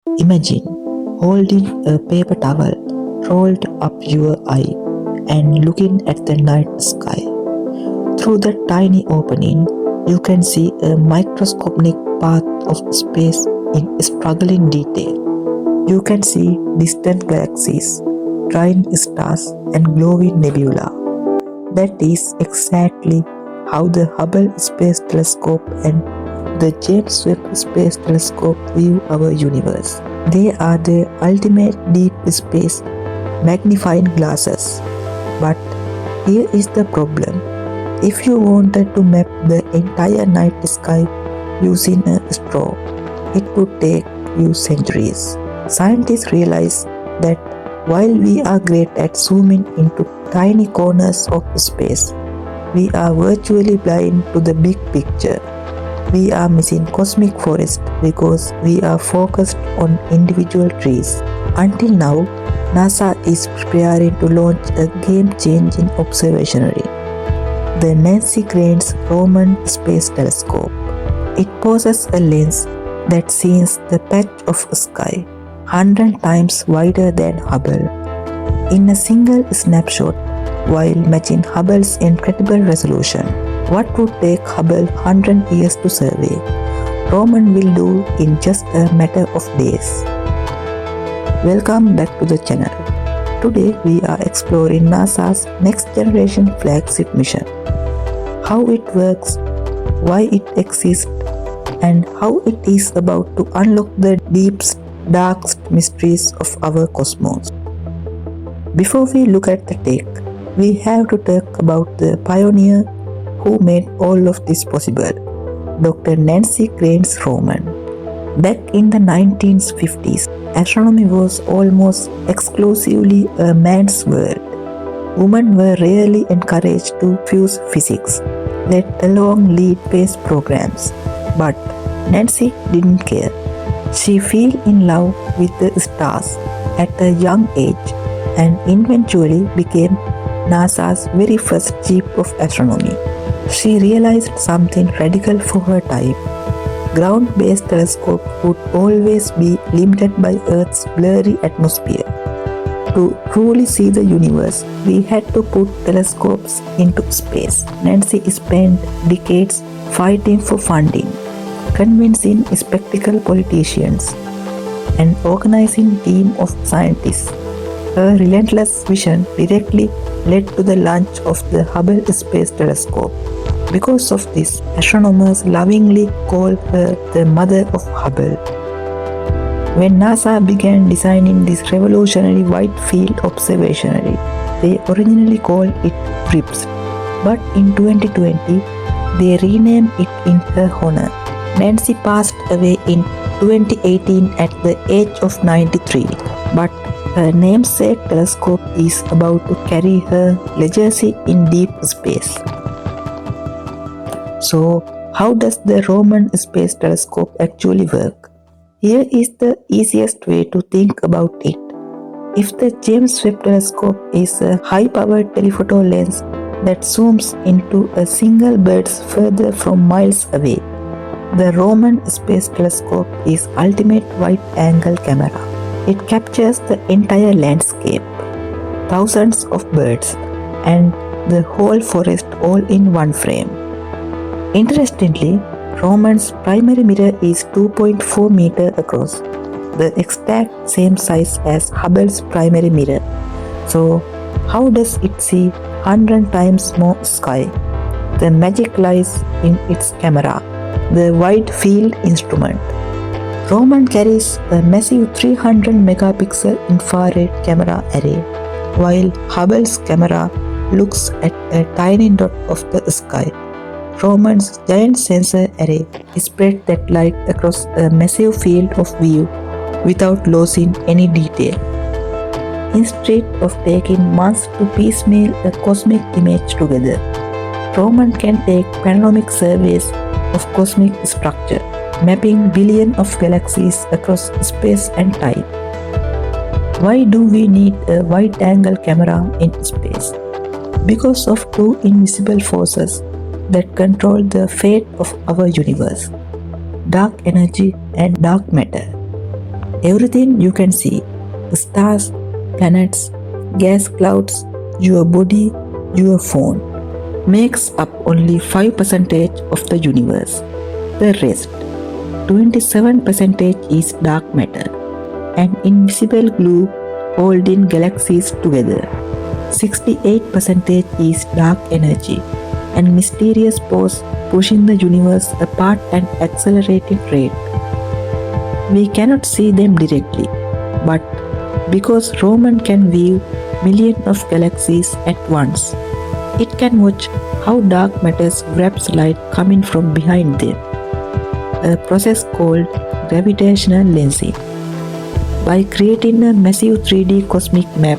Imagine holding a paper towel rolled up your eye and looking at the night sky. Through the tiny opening, you can see a microscopic path of space in struggling detail. You can see distant galaxies, dying stars, and glowing nebula. That is exactly how the Hubble Space Telescope and the James Webb Space Telescope view our universe. They are the ultimate deep space magnifying glasses. But here is the problem. If you wanted to map the entire night sky using a straw, it would take you centuries. Scientists realize that while we are great at zooming into tiny corners of space, we are virtually blind to the big picture. We are missing cosmic forest because we are focused on individual trees. Until now, NASA is preparing to launch a game-changing observatory, the Nancy Grace Roman Space Telescope. It possesses a lens that sees the patch of sky 100 times wider than Hubble in a single snapshot, while matching Hubble's incredible resolution. What would take Hubble 100 years to survey, Roman will do in just a matter of days. Welcome back to the channel. Today we are exploring NASA's next generation flagship mission. How it works, why it exists, and how it is about to unlock the deepest, darkest mysteries of our cosmos. Before we look at the tech, we have to talk about the pioneer who made all of this possible, Dr. Nancy Grace Roman. Back in the 1950s, astronomy was almost exclusively a man's world. Women were rarely encouraged to fuse physics, let alone lead space programs. But Nancy didn't care. She fell in love with the stars at a young age and eventually became NASA's very first chief of astronomy. She realized something radical for her time. Ground-based telescopes would always be limited by Earth's blurry atmosphere. To truly see the universe, we had to put telescopes into space. Nancy spent decades fighting for funding, convincing skeptical politicians, and organizing a team of scientists. Her relentless vision directly led to the launch of the Hubble Space Telescope. Because of this, astronomers lovingly call her the mother of Hubble. When NASA began designing this revolutionary wide field observatory, they originally called it WFIRST, but in 2020, they renamed it in her honor. Nancy passed away in 2018 at the age of 93, but her namesake telescope is about to carry her legacy in deep space. So, how does the Roman Space Telescope actually work? Here is the easiest way to think about it. If the James Webb Telescope is a high-powered telephoto lens that zooms into a single bird further from miles away, the Roman Space Telescope is ultimate wide-angle camera. It captures the entire landscape, thousands of birds, and the whole forest all in one frame. Interestingly, Roman's primary mirror is 2.4 meters across, the exact same size as Hubble's primary mirror. So, how does it see 100 times more sky? The magic lies in its camera, the wide field instrument. Roman carries a massive 300 megapixel infrared camera array, while Hubble's camera looks at a tiny dot of the sky. Roman's giant sensor array spreads that light across a massive field of view without losing any detail. Instead of taking months to piecemeal a cosmic image together, Roman can take panoramic surveys of cosmic structure, mapping billions of galaxies across space and time. Why do we need a wide-angle camera in space? Because of two invisible forces that control the fate of our universe: dark energy and dark matter. Everything you can see, stars, planets, gas clouds, your body, your phone, makes up only 5% of the universe. The rest, 27% is dark matter, an invisible glue holding galaxies together. 68% is dark energy, and mysterious force pushing the universe apart at an accelerated rate. We cannot see them directly, but because Roman can view millions of galaxies at once, it can watch how dark matter grabs light coming from behind them, a process called gravitational lensing. By creating a massive 3D cosmic map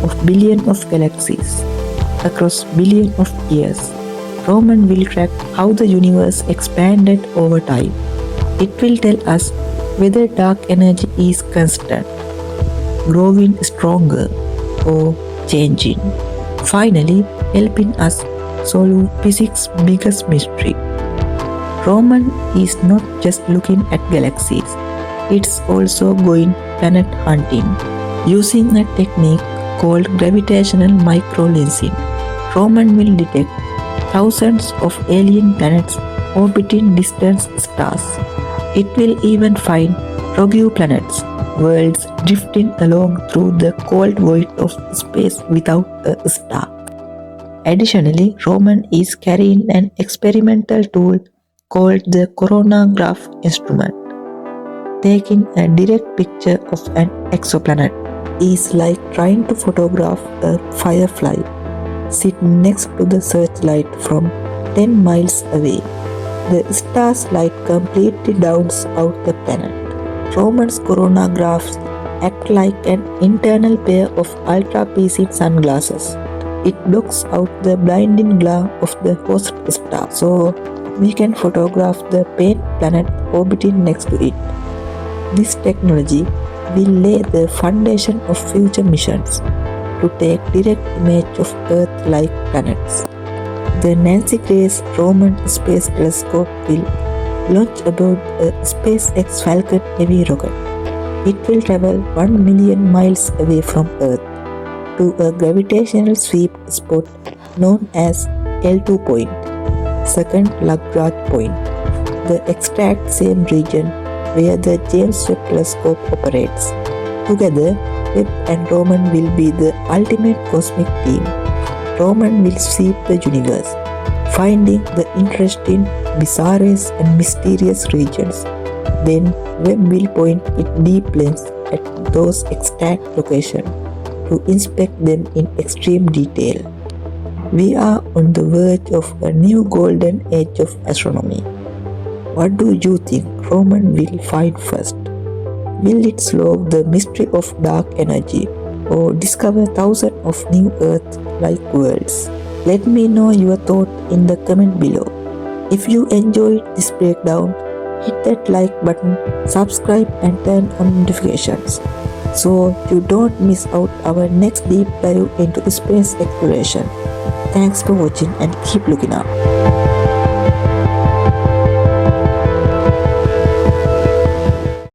of billions of galaxies across billions of years, Roman will track how the universe expanded over time. It will tell us whether dark energy is constant, growing stronger, or changing, finally helping us solve physics' biggest mystery. Roman is not just looking at galaxies, it's also going planet hunting using a technique called gravitational microlensing. Roman will detect thousands of alien planets orbiting distant stars. It will even find rogue planets, worlds drifting along through the cold void of space without a star. Additionally, Roman is carrying an experimental tool called the coronagraph instrument. Taking a direct picture of an exoplanet is like trying to photograph a firefly sitting next to the searchlight from 10 miles away. The star's light completely drowns out the planet. Roman's coronagraphs act like an internal pair of ultra-piercing sunglasses. It blocks out the blinding glare of the host star, so we can photograph the faint planet orbiting next to it. This technology will lay the foundation of future missions to take direct image of Earth-like planets. The Nancy Grace Roman Space Telescope will launch aboard a SpaceX Falcon Heavy rocket. It will travel 1 million miles away from Earth to a gravitational sweep spot known as L2 point, second Lagrange point, the exact same region where the James Webb Telescope operates. Together, Webb and Roman will be the ultimate cosmic team. Roman will sweep the universe, finding the interesting, bizarre and mysterious regions. Then Webb will point its deep lens at those exact locations to inspect them in extreme detail. We are on the verge of a new golden age of astronomy. What do you think Roman will find first? Will it solve the mystery of dark energy or discover thousands of new Earth-like worlds? Let me know your thought in the comment below. If you enjoyed this breakdown, hit that like button, subscribe and turn on notifications so you don't miss out our next deep dive into space exploration. Thanks for watching and keep looking up.